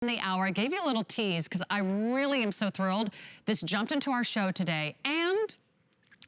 The hour. I gave you a little tease because I really am so thrilled. This jumped into our show today and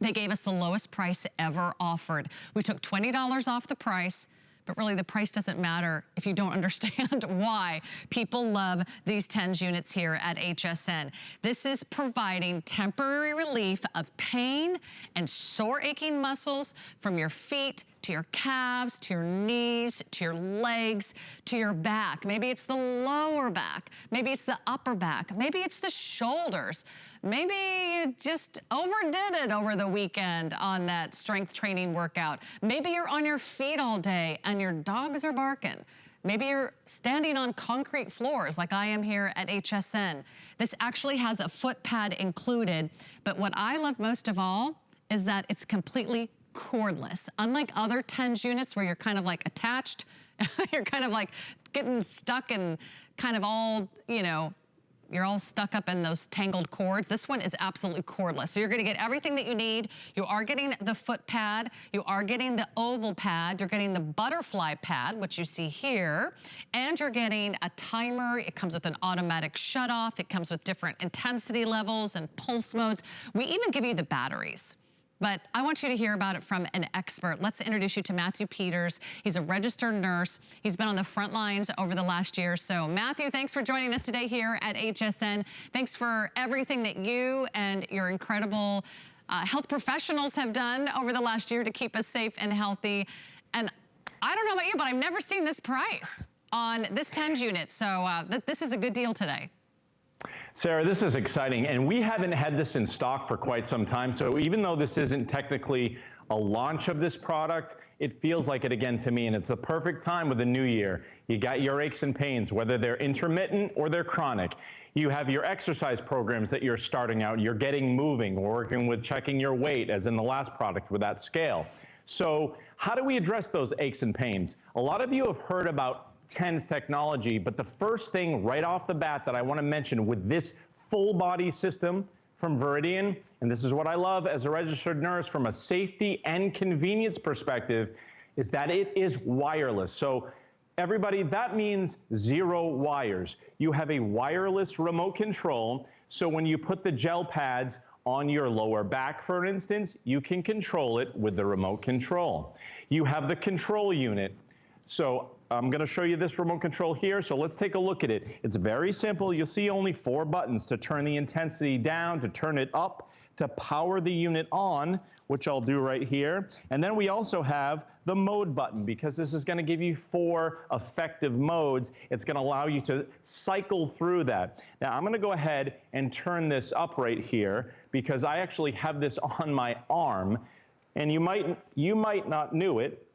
they gave us the lowest price ever offered. We took $20 off the price, but really the price doesn't matter if you don't understand why people love these TENS units here at HSN. This is providing temporary relief of pain and sore aching muscles from your feet to your calves, to your knees, to your legs, to your back. Maybe it's the lower back. Maybe it's the upper back. Maybe it's the shoulders. Maybe you just overdid it over the weekend on that strength training workout. Maybe you're on your feet all day and your dogs are barking. Maybe you're standing on concrete floors like I am here at HSN. This actually has a foot pad included, but what I love most of all is that it's completely cordless. Unlike other TENS units where you're kind of like attached, you're kind of like getting stuck and kind of all, you know, you're all stuck up in those tangled cords. This one is absolutely cordless. So you're gonna get everything that you need. You are getting the foot pad. You are getting the oval pad. You're getting the butterfly pad, which you see here. And you're getting a timer. It comes with an automatic shut off. It comes with different intensity levels and pulse modes. We even give you the batteries. But I want you to hear about it from an expert. Let's introduce you to Matthew Peters. He's a registered nurse. He's been on the front lines over the last year. So Matthew, thanks for joining us today here at HSN. Thanks for everything that you and your incredible health professionals have done over the last year to keep us safe and healthy. And I don't know about you, but I've never seen this price on this TENS unit. So this is a good deal today. Sarah, this is exciting, and we haven't had this in stock for quite some time, so even though this isn't technically a launch of this product, it feels like it again to me, and it's a perfect time with the new year. You got your aches and pains, whether they're intermittent or they're chronic. You have your exercise programs that you're starting out, you're getting moving, working with checking your weight, as in the last product with that scale. So how do we address those aches and pains? A lot of you have heard about TENS technology, but the first thing right off the bat that I want to mention with this full body system from Veridian, and this is what I love as a registered nurse from a safety and convenience perspective, is that it is wireless. So everybody, that means 0 wires. You have a wireless remote control, so when you put the gel pads on your lower back, for instance, you can control it with the remote control. You have the control unit. So I'm going to show you this remote control here. So let's take a look at it. It's very simple. You'll see only 4 buttons to turn the intensity down, to turn it up, to power the unit on, which I'll do right here. And then we also have the mode button because this is going to give you 4 effective modes. It's going to allow you to cycle through that. Now I'm going to go ahead and turn this up right here because I actually have this on my arm, and you might not know it,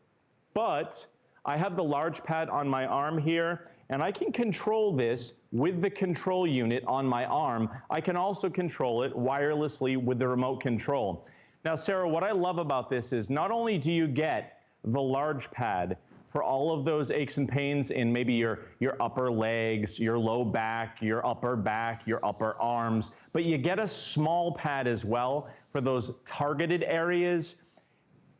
but I have the large pad on my arm here, and I can control this with the control unit on my arm. I can also control it wirelessly with the remote control. Now, Sarah, what I love about this is not only do you get the large pad for all of those aches and pains in maybe your upper legs, your low back, your upper arms, but you get a small pad as well for those targeted areas.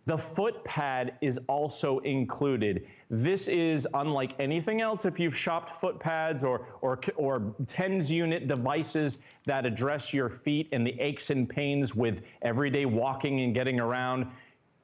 The foot pad is also included. This is unlike anything else if you've shopped foot pads or TENS unit devices that address your feet and the aches and pains with everyday walking and getting around.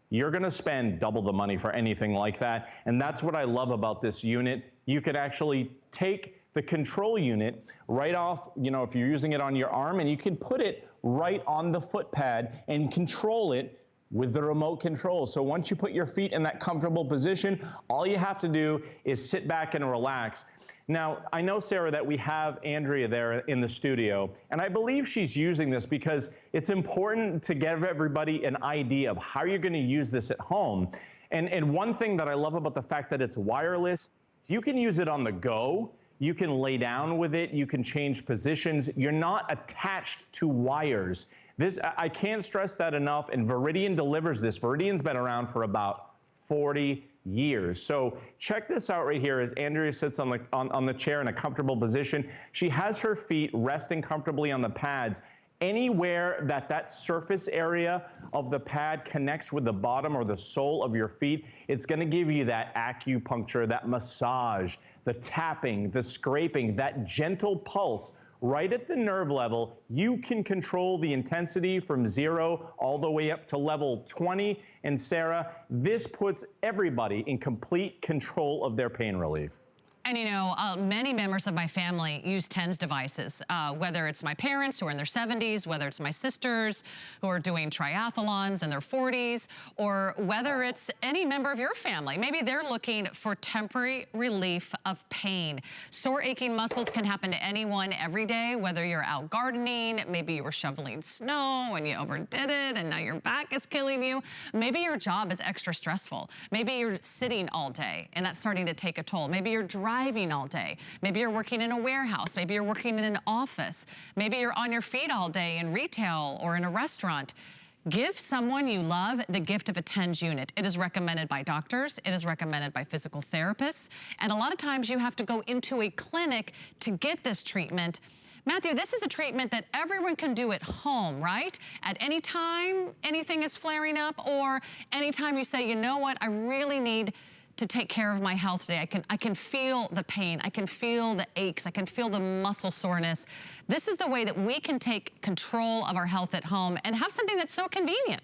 You're gonna spend double the money for anything like that. And that's what I love about this unit. You could actually take the control unit right off, you know, if you're using it on your arm, and you can put it right on the foot pad and control it with the remote control. So once you put your feet in that comfortable position, all you have to do is sit back and relax. Now, I know, Sarah, that we have Andrea there in the studio, and I believe she's using this because it's important to give everybody an idea of how you're gonna use this at home. And one thing that I love about the fact that it's wireless, you can use it on the go, you can lay down with it, you can change positions, you're not attached to wires. This, I can't stress that enough, and Veridian delivers this. Veridian's been around for about 40 years. So check this out right here as Andrea sits on the chair in a comfortable position. She has her feet resting comfortably on the pads. Anywhere that surface area of the pad connects with the bottom or the sole of your feet, it's gonna give you that acupuncture, that massage, the tapping, the scraping, that gentle pulse right at the nerve level. You can control the intensity from 0 all the way up to level 20. And Sarah, this puts everybody in complete control of their pain relief. And you know, many members of my family use TENS devices, whether it's my parents who are in their 70s, whether it's my sisters who are doing triathlons in their 40s, or whether it's any member of your family. Maybe they're looking for temporary relief of pain. Sore aching muscles can happen to anyone every day, whether you're out gardening, maybe you were shoveling snow and you overdid it and now your back is killing you. Maybe your job is extra stressful. Maybe you're sitting all day and that's starting to take a toll. Maybe you're driving all day. Maybe you're working in a warehouse. Maybe you're working in an office. Maybe you're on your feet all day in retail or in a restaurant. Give someone you love the gift of a TENS unit. It is recommended by doctors. It is recommended by physical therapists. And a lot of times you have to go into a clinic to get this treatment. Matthew, this is a treatment that everyone can do at home, right? At any time anything is flaring up, or anytime you say, you know what, I really need to take care of my health today. I can feel the pain. I can feel the aches. I can feel the muscle soreness. This is the way that we can take control of our health at home and have something that's so convenient.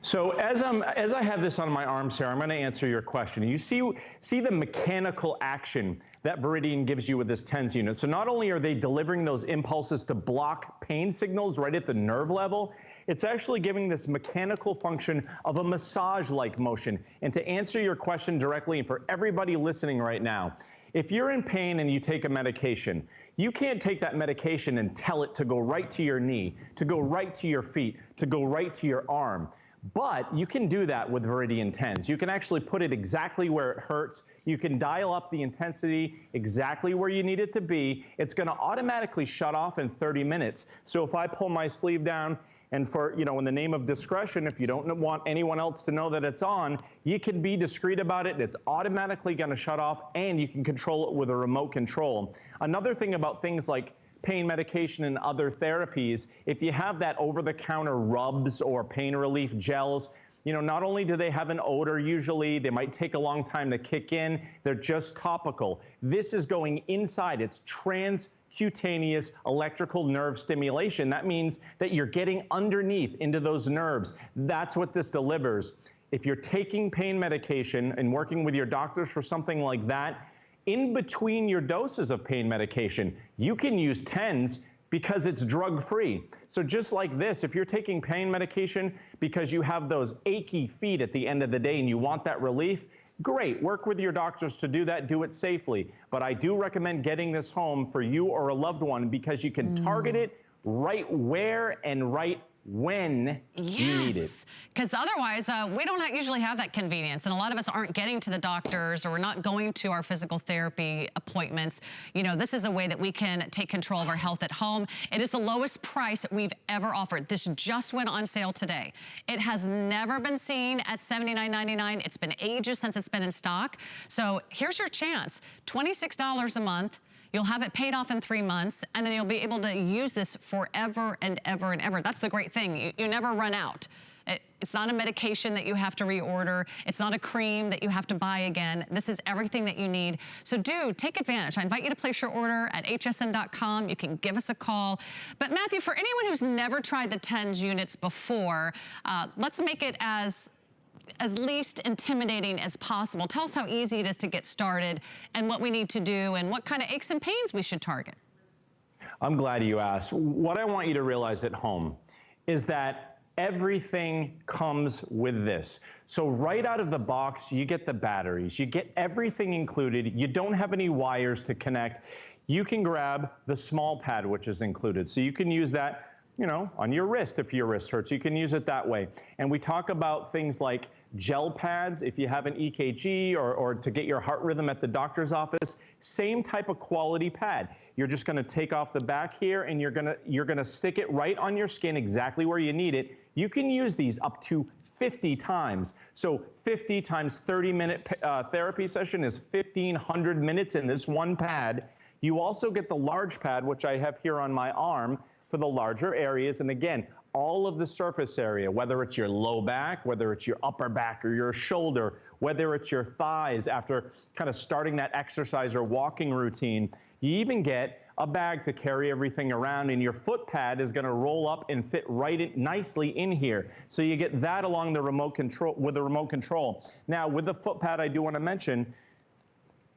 So as I have this on my arm, Sarah, I'm going to answer your question. You see the mechanical action that Veridian gives you with this TENS unit. So not only are they delivering those impulses to block pain signals right at the nerve level, it's actually giving this mechanical function of a massage-like motion. And to answer your question directly, and for everybody listening right now, if you're in pain and you take a medication, you can't take that medication and tell it to go right to your knee, to go right to your feet, to go right to your arm. But you can do that with Veridian TENS. You can actually put it exactly where it hurts. You can dial up the intensity exactly where you need it to be. It's going to automatically shut off in 30 minutes. So if I pull my sleeve down, and for, you know, in the name of discretion, if you don't want anyone else to know that it's on, you can be discreet about it. It's automatically going to shut off, and you can control it with a remote control. Another thing about things like pain medication and other therapies, if you have that over-the-counter rubs or pain relief gels, you know, not only do they have an odor usually, they might take a long time to kick in, they're just topical. This is going inside. It's transcutaneous electrical nerve stimulation. That means that you're getting underneath into those nerves. That's what this delivers. If you're taking pain medication and working with your doctors for something like that, in between your doses of pain medication, you can use TENS because it's drug-free. So just like this, if you're taking pain medication because you have those achy feet at the end of the day and you want that relief, great, work with your doctors to do that, do it safely. But I do recommend getting this home for you or a loved one because you can target it right where and right when you need it. Because otherwise, we don't usually have that convenience. And a lot of us aren't getting to the doctors, or we're not going to our physical therapy appointments. You know, this is a way that we can take control of our health at home. It is the lowest price we've ever offered. This just went on sale today. It has never been seen at $79.99. It's been ages since it's been in stock. So here's your chance. $26 a month. You'll have it paid off in 3 months, and then you'll be able to use this forever and ever and ever. That's the great thing. You never run out. It's not a medication that you have to reorder. It's not a cream that you have to buy again. This is everything that you need. So do take advantage. I invite you to place your order at hsn.com. You can give us a call. But Matthew, for anyone who's never tried the TENS units before, let's make it as least intimidating as possible. Tell us how easy it is to get started and what we need to do and what kind of aches and pains we should target. I'm glad you asked. What I want you to realize at home is that everything comes with this. So right out of the box, you get the batteries, you get everything included. You don't have any wires to connect. You can grab the small pad, which is included. So you can use that, you know, on your wrist if your wrist hurts. You can use it that way. And we talk about things like gel pads if you have an EKG or to get your heart rhythm at the doctor's office. Same type of quality pad. You're just going to take off the back here and you're going to stick it right on your skin exactly where you need it. You can use these up to 50 times. So 50 times 30-minute therapy session is 1,500 minutes in this one pad. You also get the large pad, which I have here on my arm, for the larger areas. And again, all of the surface area, whether it's your low back, whether it's your upper back or your shoulder, whether it's your thighs after kind of starting that exercise or walking routine. You even get a bag to carry everything around, and your foot pad is going to roll up and fit nicely in here. So you get that along the remote control with the remote control. Now with the foot pad, I do want to mention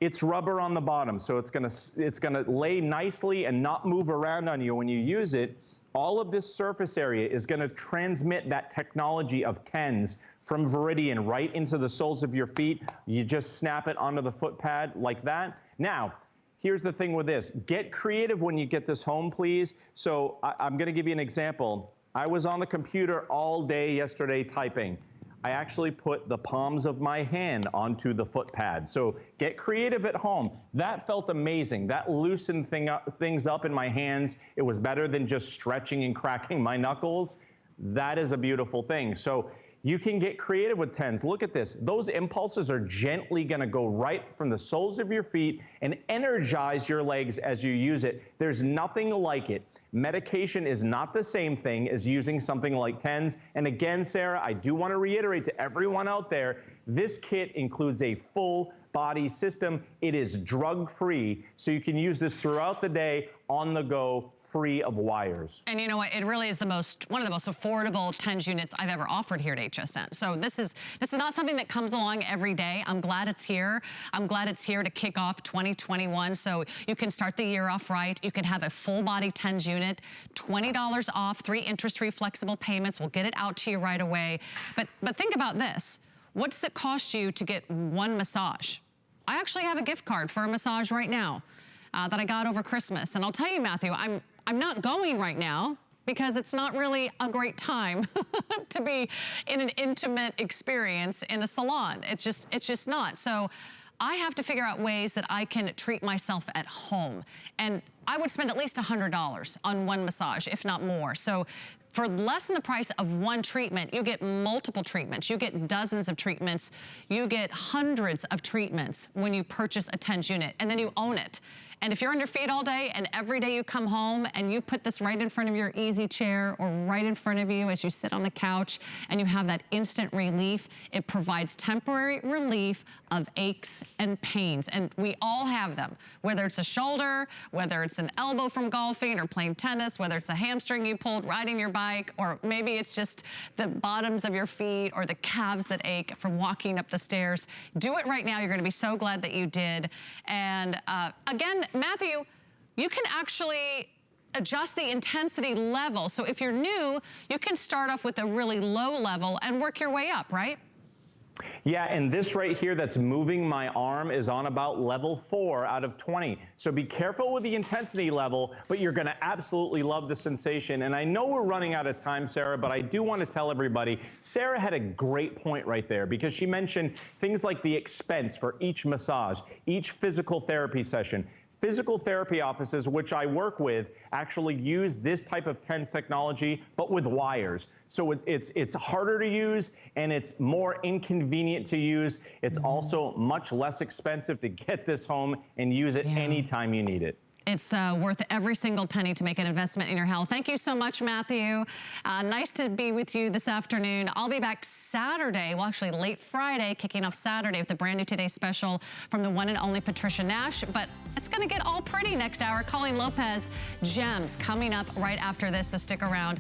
it's rubber on the bottom, so it's gonna lay nicely and not move around on you when you use it. All of this surface area is going to transmit that technology of TENS from Veridian right into the soles of your feet. You just snap it onto the foot pad like that. Now, here's the thing with this. Get creative when you get this home, please. So I'm going to give you an example. I was on the computer all day yesterday typing. I actually put the palms of my hand onto the foot pad. So get creative at home. That felt amazing. That loosened things up in my hands. It was better than just stretching and cracking my knuckles. That is a beautiful thing. So you can get creative with TENS. Look at this. Those impulses are gently going to go right from the soles of your feet and energize your legs as you use it. There's nothing like it. Medication is not the same thing as using something like TENS. And again, Sarah, I do want to reiterate to everyone out there, this kit includes a full body system. It is drug-free, so you can use this throughout the day on the go, free of wires. And you know what? It really is one of the most affordable TENS units I've ever offered here at HSN. So this is not something that comes along every day. I'm glad it's here. I'm glad it's here to kick off 2021. So you can start the year off right. You can have a full body TENS unit, $20 off, 3 interest-free flexible payments. We'll get it out to you right away. But think about this. What does it cost you to get 1 massage? I actually have a gift card for a massage right now that I got over Christmas. And I'll tell you, Matthew, I'm not going right now because it's not really a great time to be in an intimate experience in a salon. It's just not. So I have to figure out ways that I can treat myself at home. And I would spend at least $100 on 1 massage, if not more. So for less than the price of 1 treatment, you get multiple treatments. You get dozens of treatments. You get hundreds of treatments when you purchase a TENS unit, and then you own it. And if you're on your feet all day and every day you come home and you put this right in front of your easy chair or right in front of you as you sit on the couch and you have that instant relief, it provides temporary relief of aches and pains. And we all have them, whether it's a shoulder, whether it's an elbow from golfing or playing tennis, whether it's a hamstring you pulled riding your bike, or maybe it's just the bottoms of your feet or the calves that ache from walking up the stairs. Do it right now. You're going to be so glad that you did. And again, Matthew, you can actually adjust the intensity level. So if you're new, you can start off with a really low level and work your way up, right? Yeah, and this right here that's moving my arm is on about level 4 out of 20. So be careful with the intensity level, but you're going to absolutely love the sensation. And I know we're running out of time, Sarah, but I do want to tell everybody, Sarah had a great point right there because she mentioned things like the expense for each massage, each physical therapy session. Physical therapy offices, which I work with, actually use this type of TENS technology, but with wires. So it's harder to use and it's more inconvenient to use. It's also much less expensive to get this home and use it anytime you need it. It's worth every single penny to make an investment in your health. Thank you so much, Matthew. Nice to be with you this afternoon. I'll be back Saturday, well, actually late Friday, kicking off Saturday with the brand new Today Special from the one and only Patricia Nash. But it's going to get all pretty next hour. Colleen Lopez, Gems, coming up right after this, so stick around.